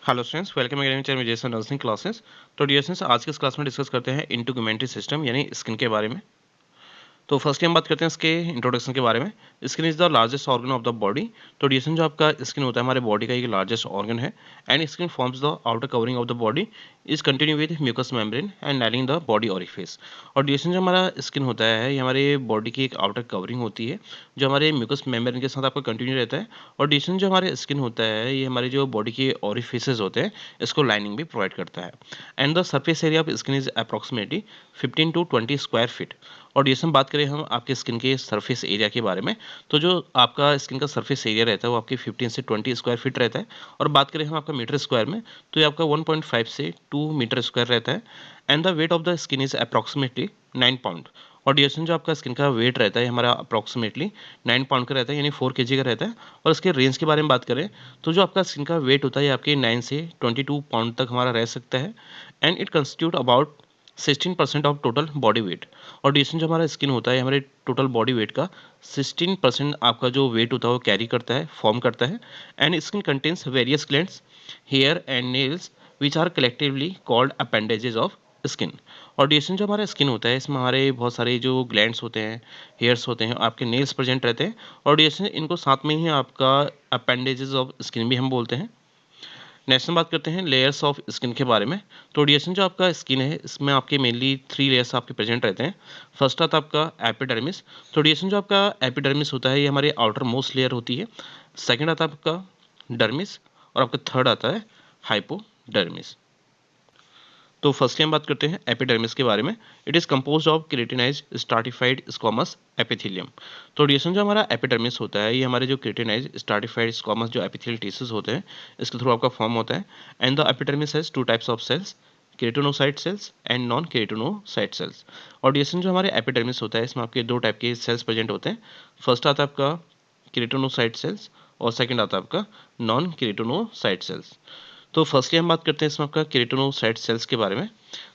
Hello students, welcome again channel में Jason nursing classes. तो dear students, आज के इस क्लास में डिस्कस करते हैं इंटीग्यूमेंटरी सिस्टम यानी स्किन के बारे में। तो फर्स्टली हम बात करते हैं इसके इंट्रोडक्शन के बारे में। Skin is the largest organ of the body. तो डियर स्टूडेंट्स, जो आपका स्किन होता है हमारे बॉडी का एक लार्जेस्ट ऑर्गन है and skin forms the outer covering of the body is continue with mucus membrane and lining the body orifice. और डियर स्टूडेंट्स, जो हमारा स्किन होता है ये हमारे बॉडी की एक आउटर कवरिंग होती है जो हमारे म्यूकस मेम्ब्रेन के साथ आपका कंटिन्यू रहता है। और डियर स्टूडेंट्स, जो हमारे स्किन होता है ये हमारे जो बॉडी के ऑरिफिसेस होते हैं इसको लाइनिंग भी प्रोवाइड करता है। And the surface area of skin is approximately 15 to 20 square feet. और ये बात करें हम आपके स्किन के सरफेस एरिया के बारे में, तो जो आपका स्किन का सरफेस एरिया रहता है वो आपके 15 से 20 स्क्वायर फीट रहता है। और बात करें हम आपका मीटर स्क्वायर में, तो ये आपका 1.5 से 2 मीटर स्क्वायर रहता है। And the weight of the skin is approximately 9 pound. और डिएशन जो आपका स्किन का वेट रहता है हमारा अप्रॉक्सीमेटली 9 पाउंड का रहता है, यानी 4 kg का रहता है। और इसके रेंज के बारे में बात करें तो जो आपका स्किन का वेट होता है आपके 9 से 22 पाउंड तक हमारा रह सकता है। And it constitute about 16% of total body weight. और डिएशन जो हमारा स्किन होता है हमारे टोटल बॉडी वेट का 16% आपका जो वेट होता है वो कैरी करता है, फॉर्म करता है। And skin contains various glands, hair and nails which are collectively called appendages of skin. और डिएशन जो हमारा स्किन होता है इसमें हमारे बहुत सारे जो ग्लैंड्स होते हैं, हेयर्स होते हैं, आपके नेल्स प्रेजेंट रहते हैं। और डिएशन इनको साथ में ही आपका अपेंडेजेस ऑफ स्किन भी हम बोलते हैं। नेक्स्ट हम बात करते हैं लेयर्स ऑफ स्किन के बारे में। तो डिएशन जो आपका स्किन है इसमें आपके मेनली 3 लेयर्स आपके प्रेजेंट रहते हैं। फर्स्ट आता है आपका एपिडर्मिस। तो डिएशन जो आपका एपिडर्मिस होता है ये हमारे आउटर मोस्ट लेयर होती है। सेकंड आता है आपका डर्मिस और आपका थर्ड आता है हाइपोडर्मिस। तो फर्स्टली हम बात करते हैं एपिडर्मिस के बारे में। It is composed of keratinised stratified squamous epithelium. तो डिएशन जो हमारा एपिडर्मिस होता है ये हमारे जो केराटिनाइज्ड स्ट्राटिफाइड स्क्वामस जो एपिथेलियल टिश्यूज होते हैं इसके थ्रू आपका फॉर्म होता है। And the epidermis has 2 types of cells, keratinocyte cells and non keratinocyte cells. और डिएशन जो हमारे एपिडर्मिस होता है इसमें आपके 2 टाइप के सेल्स प्रेजेंट होते हैं। फर्स्ट आता है आपका केराटिनोसाइट सेल्स और सेकंड आता है आपका नॉन केराटिनोसाइट सेल्स। तो फर्स्टली हम बात करते हैं इसमें आपका केराटिनोसाइट सेल्स के बारे में।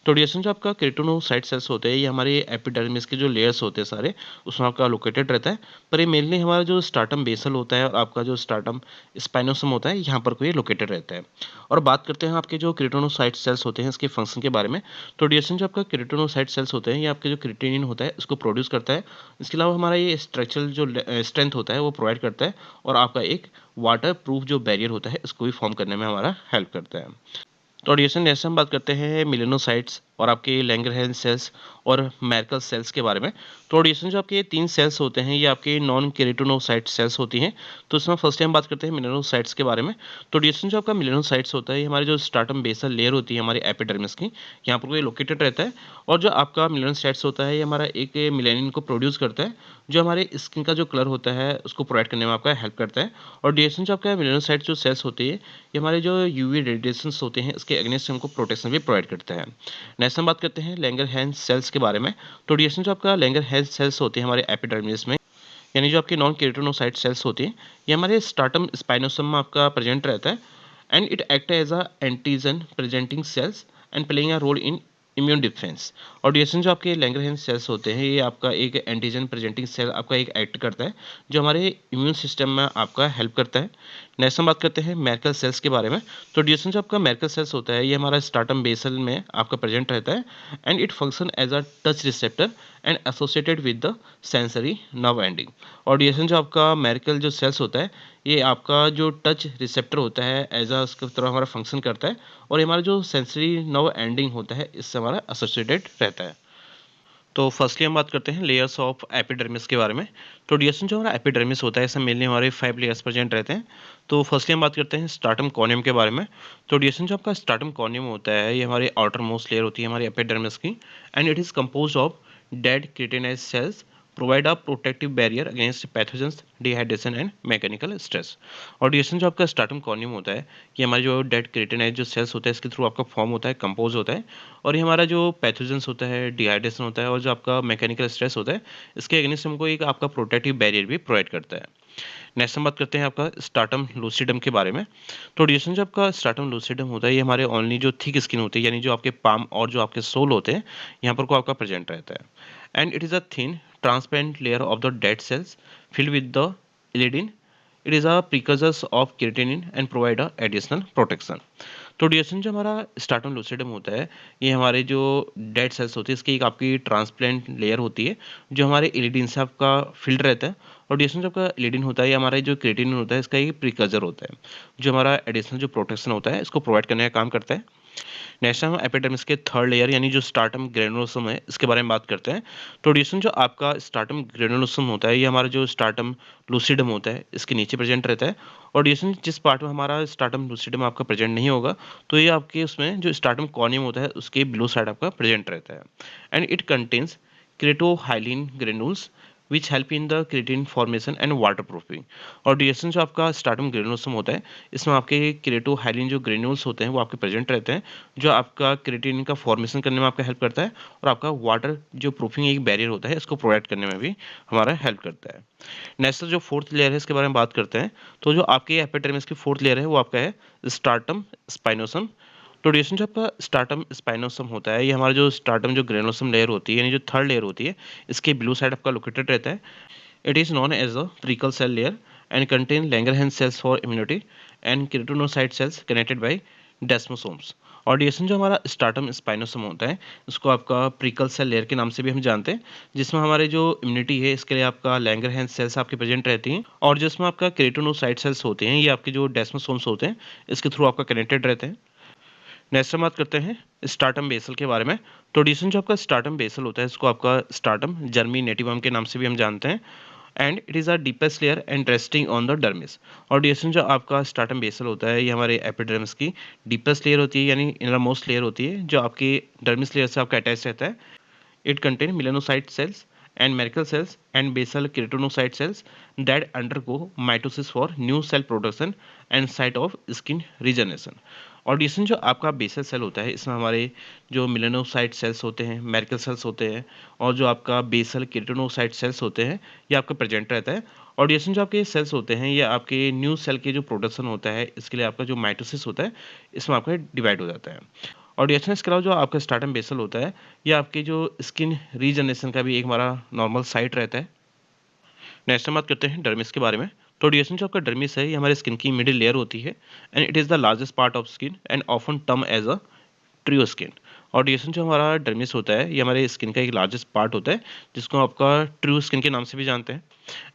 तो डिएशन जो आपका केराटिनोसाइट सेल्स होते हैं ये हमारे एपिडर्मिस के जो लेयर्स होते हैं सारे उसमें आपका लोकेटेड रहता है। पर ये मेनली हमारा जो स्टार्टम बेसल होता है और आपका जो स्टार्टम स्पाइनोसम होता है यहाँ पर कोई लोकेटेड रहता है। और बात करते हैं आपके जो केराटिनोसाइट सेल्स होते हैं इसके फंक्शन के बारे में। तो डिएशन जो आपका केराटिनोसाइट सेल्स होते हैं ये आपके जो क्रिएटिनिन होता है उसको प्रोड्यूस करता है। इसके अलावा हमारा ये स्ट्रक्चरल जो स्ट्रेंथ होता है वो प्रोवाइड करता है और आपका एक वाटर प्रूफ जो बैरियर होता है इसको भी फॉर्म करने में हमारा हेल्प करता है। तो ऑडिएशन नेक्स्ट हम बात करते हैं मिलेनोसाइट्स और आपके लैंगरहैंस सेल्स और मैर्कल सेल्स के बारे में। तो ऑडिएशन जो आपके 3 सेल्स होते हैं ये आपके नॉन केराटिनोसाइट सेल्स होती हैं। तो इसमें फर्स्ट हम बात करते हैं मिलेनोसाइट्स के बारे में। तो ऑडिएशन जो आपका मिलेनोसाइट्स होता है ये हमारे जो स्टार्टम बेसल लेयर होती है हमारी एपिडर्मिस की, यहाँ पर कोई लोकेटेड रहता है। और जो आपका मिलेनोसाइट्स होता है ये हमारा एक मिलेनिन को प्रोड्यूस करता है जो हमारे स्किन का जो कलर होता है उसको प्रोवाइड करने में आपका हेल्प करता है। और ऑडिएशन जो आपका मिलेनोसाइट्स जो सेल्स होती है ये हमारे जो यूवी रेडिएशंस होते हैं इसके अगेंस्ट हमको प्रोटेक्शन भी प्रोवाइड करता है। नेक्स्ट हम बात करते हैं लैंगरहैंस सेल्स के बारे में। तो डिएशन जो आपका लैंगरहैंस सेल्स होते हैं हमारे एपिडर्मिस में, यानी जो आपके नॉन केराटिनोसाइट सेल्स होती हैं ये हमारे स्टार्टम स्पाइनोसम में आपका प्रेजेंट रहता है। And it act as a antigen presenting cells and playing a role in immune defence. और डिएशन जो आपके लैंगरहैंस सेल्स होते हैं ये आपका एक एंटीजन प्रेजेंटिंग सेल आपका एक एक्ट करता है जो हमारे इम्यून सिस्टम में आपका हेल्प करता है। नेक्स्ट हम बात करते हैं मैर्कल सेल्स के बारे में। तो डिएशन जो आपका मैर्कल सेल्स होता है ये हमारा स्टार्टम बेसल में आपका प्रेजेंट रहता है। And it function as a touch receptor and associated with the sensory nerve ending. और डिएशन जो आपका मैर्कल जो सेल्स होता है ये आपका जो टच रिसेप्टर होता है एज अ उसकी तरह हमारा फंक्शन करता है और ये हमारा जो सेंसरी नर्व एंडिंग होता है इससे हमारा एसोसिएटेड रहता है। तो फर्स्टली हम बात करते हैं लेयर्स ऑफ एपिडर्मिस के बारे में। तो डिएशन जो हमारा एपिडर्मिस होता है इसमें मेनली हमारे 5 लेयर्स प्रेजेंट रहते हैं। तो फर्स्टली हम बात करते हैं स्ट्राटम कॉर्नियम के बारे में। तो डिएशन जो आपका स्ट्राटम कॉर्नियम होता है ये हमारी आउटर मोस्ट लेयर होती है हमारी एपिडर्मिस की। And it is compose of dead keratinised cells provide a protective barrier against pathogens, dehydration and mechanical stress. और डिएशन जो आपका स्ट्राटम कॉर्नियम होता है ये हमारे जो डेड केराटिनाइज्ड जो सेल्स होता है इसके थ्रू आपका फॉर्म होता है, कंपोज होता है। और ये हमारा जो पैथोजेंस होता है, डिहाइड्रेशन होता है और जो आपका मैकेनिकल स्ट्रेस होता है इसके अगेंस्ट हमको एक आपका प्रोटेक्टिव बैरियर भी प्रोवाइड करता है। नेक्स्ट हम बात करते हैं आपका स्ट्राटम लूसिडम के बारे में। तो डिएशन जो आपका स्ट्राटम लूसिडम होता है ये हमारे ओनली जो थिक स्किन होती है यानी जो आपके पाम और जो आपके सोल होते हैं यहाँ पर को आपका प्रेजेंट रहता है। And it is a thin transparent layer of the dead cells filled with the eleidin it is a precursors of keratin and provide a additional protection. तो डिएसएन जो हमारा स्ट्रैटम लूसिडम होता है, ये हमारे जो डेड सेल्स होती है इसकी एक आपकी ट्रांसप्लेंट लेयर होती है जो हमारे इलिडिन से आपका फिल्ड रहता है। और डिएसएन जो आपका इलिडिन होता है, ये हमारा जो क्रेटिनिन होता है इसका एक प्रिकर्सर होता है जो हमारा एडिशनल जो प्रोटेक्शन होता है इसको प्रोवाइड करने का काम करता है। नेक्स्ट हम एपिडर्मिस के थर्ड लेयर यानी जो स्टार्टम ग्रेनुलोसम है इसके बारे में बात करते हैं। तो डिएसएन जो आपका स्टार्टम ग्रेनुलोसम होता है, ये हमारा जो स्टार्टम लूसिडम होता है इसके नीचे प्रेजेंट रहता है। और डिएसएन जिस पार्ट में हमारा स्टार्टम लूसिडम आपका प्रेजेंट नहीं होगा, तो ये आपके उसमें जो स्टार्टम कॉर्नियम होता है उसके बिलो साइड आपका प्रेजेंट रहता है। And it contains keratohyalin granules which help in the keratin formation and waterproofing. और डिएसएन जो आपका स्टार्टम ग्रेनुलोसम होता है, इसमें आपके क्रेटोहाइलिन जो ग्रेन्यूल्स होते हैं वो आपके प्रेजेंट रहते हैं जो आपका क्रेटिन का फॉर्मेशन करने में आपका हेल्प करता है, और आपका वाटर जो प्रूफिंग एक बैरियर होता है इसको प्रोवाइड करने में भी हमारा हेल्प करता है। नेक्स्ट जो फोर्थ लेयर है इसके बारे में बात करते हैं। तो जो आपके एपिडर्मिस की फोर्थ लेयर है वो आपका है स्टार्टम स्पाइनोसम। तो डिएसएन जो आपका स्टार्टम स्पाइनोसम होता है, ये हमारा जो स्टार्टम जो ग्रेनुलोसम लेयर होती है यानी जो थर्ड लेयर होती है, इसके ब्लू साइड आपका लोकेटेड रहता है। It is known as a precle cell layer and contain Langerhans cells for immunity and keratinocyte cells connected by desmosomes। और डीएसएन जो हमारा स्टार्टम स्पाइनोसम होता है इसको आपका प्रीकल सेल लेयर के नाम से भी हम जानते हैं, जिसमें हमारे जो इम्यूनिटी है इसके लिए आपका लैंगरहैंस सेल्स आपके प्रेजेंट रहती हैं, और जिसमें आपका केराटिनोसाइट सेल्स होते हैं ये आपके जो डेस्मोसोम्स होते हैं इसके थ्रू आपका कनेक्टेड रहते हैं। नेक्स्ट हम बात करते हैं स्टार्टम बेसल के बारे में। तो डीएसएन जो आपका स्टार्टम बेसल होता है इसको आपका स्टार्टम जर्मिनेटिवम के नाम से भी हम जानते हैं, and it is a deepest layer and resting on the dermis. और डीएसएन जो आपका स्टार्टम बेसल होता है ये हमारे एपिडर्मिस की डीपेस्ट लेयर होती है यानी इनर मोस्ट लेयर होती है जो आपकी डर्मिस लेयर से आपका अटैच रहता है। It contain melanocyte cells and Merkel cells and basal keratinocyte cells that undergo mitosis for new cell production and site of skin regeneration। और डिसन जो आपका बेसल सेल होता है इसमें हमारे जो मिलेनोसाइट सेल्स होते हैं, मेरिकल सेल्स होते हैं, और जो आपका बेसल केराटिनोसाइट सेल्स होते हैं ये आपका प्रेजेंट रहता है। और डिसन जो आपके सेल्स होते हैं ये आपके न्यू सेल के जो प्रोडक्शन होता है इसके लिए आपका जो माइटोसिस होता है इसमें आपका डिवाइड हो जाता है। और डीएचएनएस के अलावा जो आपका स्टार्टम बेसल होता है ये आपके जो स्किन रीजनरेशन का भी एक हमारा नॉर्मल साइट रहता है। नेक्स्ट हम बात करते हैं डर्मिस के बारे में। तो डीएचएन जो आपका डर्मिस है ये हमारे स्किन की मिडिल लेयर होती है, and it is the largest part of skin and often term as a true skin. और डीएसएन जो हमारा डर्मिस होता है ये हमारे स्किन का एक लार्जेस्ट पार्ट होता है जिसको आपका ट्रियो स्किन के नाम से भी जानते हैं।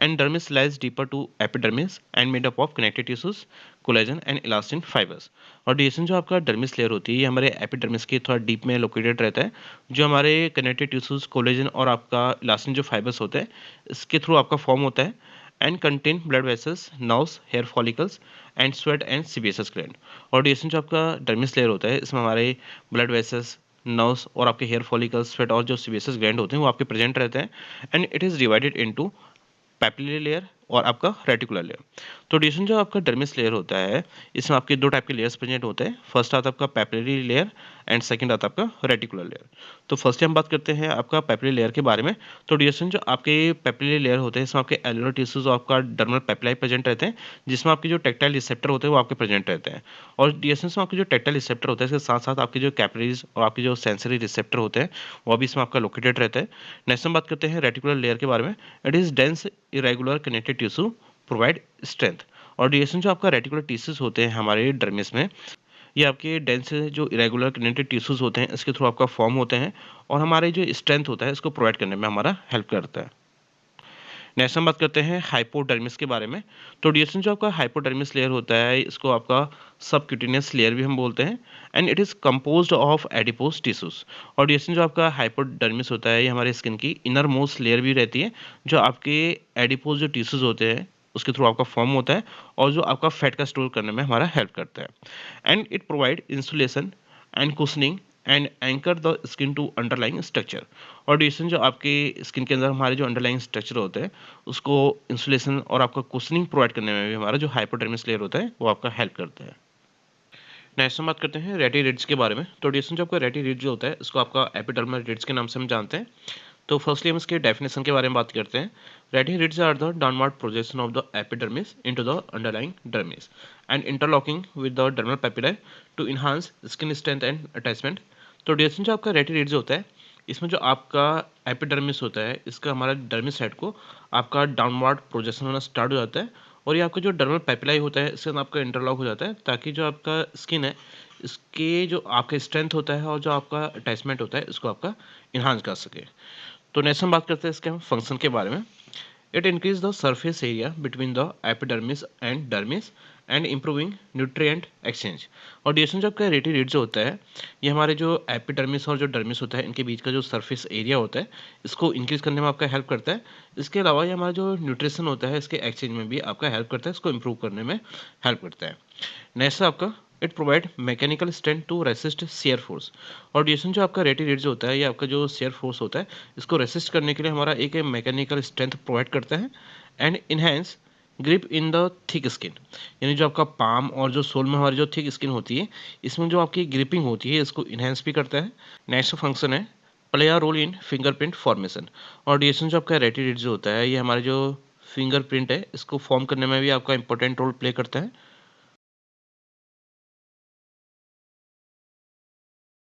And dermis lies deeper to epidermis and made up of connective tissues, collagen and elastin fibres. और डीएसएन जो आपका डर्मिस लेयर होती है ये हमारे एपिडर्मिस के थोड़ा डीप में लोकेटेड रहता है, जो हमारे कनेक्टिव टिश्यूज, कोलेजन और आपका इलास्टिन जो फाइबर्स होते हैं इसके थ्रू आपका फॉर्म होता है, and contain blood vessels, nerves, hair follicles and sweat and sebaceous gland. और डीएसएन जो आपका डर्मिस लेयर होता है इसमें हमारे ब्लड वेसल्स, नर्व्स और आपके हेयर फॉलिकल्स, स्वेट और जो सीबेसस ग्लैंड होते हैं वो आपके प्रेजेंट रहते हैं। And it is divided into papillary layer और आपका रेटिकुलर लेयर। तो डीएसएन जो आपका डर्मिस लेयर होता है इसमें आपके दो टाइप के लेयर्स प्रेजेंट होते हैं। फर्स्ट आता है आपका पैपिलरी लेयर एंड सेकंड आता है आपका रेटिकुलर लेयर। तो फर्स्ट हम बात करते हैं आपका पैपिलरी लेयर के बारे में। तो डीएसएन जो आपके पैपिलरी लेयर होते हैं इसमें आपके एलुलर टिश्यूज और आपका डर्मल पैपिलाई प्रेजेंट रहते हैं, जिसमें आपके जो टेक्टाइल रिसेप्टर होते हैं वो आपके प्रेजेंट रहते हैं। और डीएसएन में आपके जो टेक्टाइल रिसेप्टर होता है इसके साथ साथ आपके जो कैपिलरीज और आपके जो सेंसरी रिसेप्टर होते हैं वो भी इसमें आपका लोकेटेड रहता है। नेक्स्ट हम बात करते हैं रेटिकुलर लेयर के बारे में। It is dense irregular connected tissue provide strength. और डीएसएन जो आपका रेटिकुलर टिश्यूज होते हैं हमारे डर्मिस में, ये आपके डेंस जो इरेगुलर कनेक्टेड टिश्यूज होते हैं इसके थ्रू आपका फॉर्म होते हैं, और हमारे जो स्ट्रेंथ होता है इसको प्रोवाइड करने में हमारा हेल्प करता है। नेक्स्ट हम बात करते हैं हाइपोडर्मिस के बारे में। तो डीएसएन जो आपका हाइपोडर्मिस लेयर होता है इसको आपका सबक्यूटेनियस लेयर भी हम बोलते हैं, and it is composed of adipose tissues. और डीएसएन जो आपका हाइपोडर्मिस होता है ये हमारे स्किन की इनर मोस्ट लेयर भी रहती है, जो आपके एडिपोज जो टिश्यूज होते हैं उसके थ्रू आपका फॉर्म होता है, और जो आपका फैट का स्टोर करने में हमारा हेल्प करता है। And it provide insulation and cushioning and anchor the skin to underlying structure. और डीएसएन जो आपके स्किन के अंदर हमारे जो अंडरलाइंग स्ट्रक्चर होते हैं उसको इंसुलेशन और आपका कुशनिंग प्रोवाइड करने में भी हमारा जो हाइपोडर्मिस लेयर होता है वो आपका हेल्प करता है। नेक्स्ट हम बात करते हैं रेटी रिड्स के बारे में। तो डीएसएन जो आपका रेटी रिड जो होता है इसको आपका एपिडर्मल रिड्स के नाम से हम जानते हैं। तो फर्स्टली हम इसके डेफिनेशन के बारे में बात करते हैं। Rete ridges are the downward projection of the epidermis into the underlying dermis and interlocking with the dermal papillae to enhance skin strength and attachment. तो डीएसएन जो आपका रेटी रिड्स होता है इसमें जो आपका एपिडर्मिस होता है इसका हमारा डर्मिस साइड को आपका डाउनवर्ड प्रोजेक्शन होना स्टार्ट हो जाता है, और ये आपका जो डर्मल पेपिलाई होता है इसके अंदर आपका इंटरलॉक हो जाता है, ताकि जो आपका स्किन है इसके जो आपका स्ट्रेंथ होता है और जो आपका अटैचमेंट होता है इसको आपका इन्हांस कर सके। तो नेक्स्ट हम बात करते हैं इसके हम फंक्शन के बारे में। It increase the surface area between the epidermis and dermis and improving nutrient exchange. और ड्यूरेशन जो आपका रेट जो होता है ये हमारे जो एपिडर्मिस और जो डर्मिस होता है इनके बीच का जो सरफेस एरिया होता है इसको इंक्रीज करने में आपका हेल्प करता है। इसके अलावा ये हमारा जो न्यूट्रिशन होता है इसके एक्सचेंज में भी आपका हेल्प करता है, इसको इम्प्रूव करने में हेल्प करता है। नेक्स्ट आपका it provide mechanical strength to resist shear force. और ड्यूरेशन जो आपका रेट जो होता है ये आपका जो शेयर फोर्स होता है इसको रेसिस्ट करने के लिए हमारा एक मैकेनिकल स्ट्रेंथ प्रोवाइड करता है and enhance grip in the thick skin. यानी जो आपका पाम और जो सोल में हमारी जो थिक स्किन होती है इसमें जो आपकी ग्रिपिंग होती है इसको इनहेंस भी करता है। नेक्स्ट फंक्शन है play a role in fingerprint formation. और ड्यूरेशन जो आपका रेट जो होता है ये हमारे जो फिंगरप्रिंट है इसको फॉर्म करने में भी आपका इंपॉर्टेंट रोल प्ले करता है।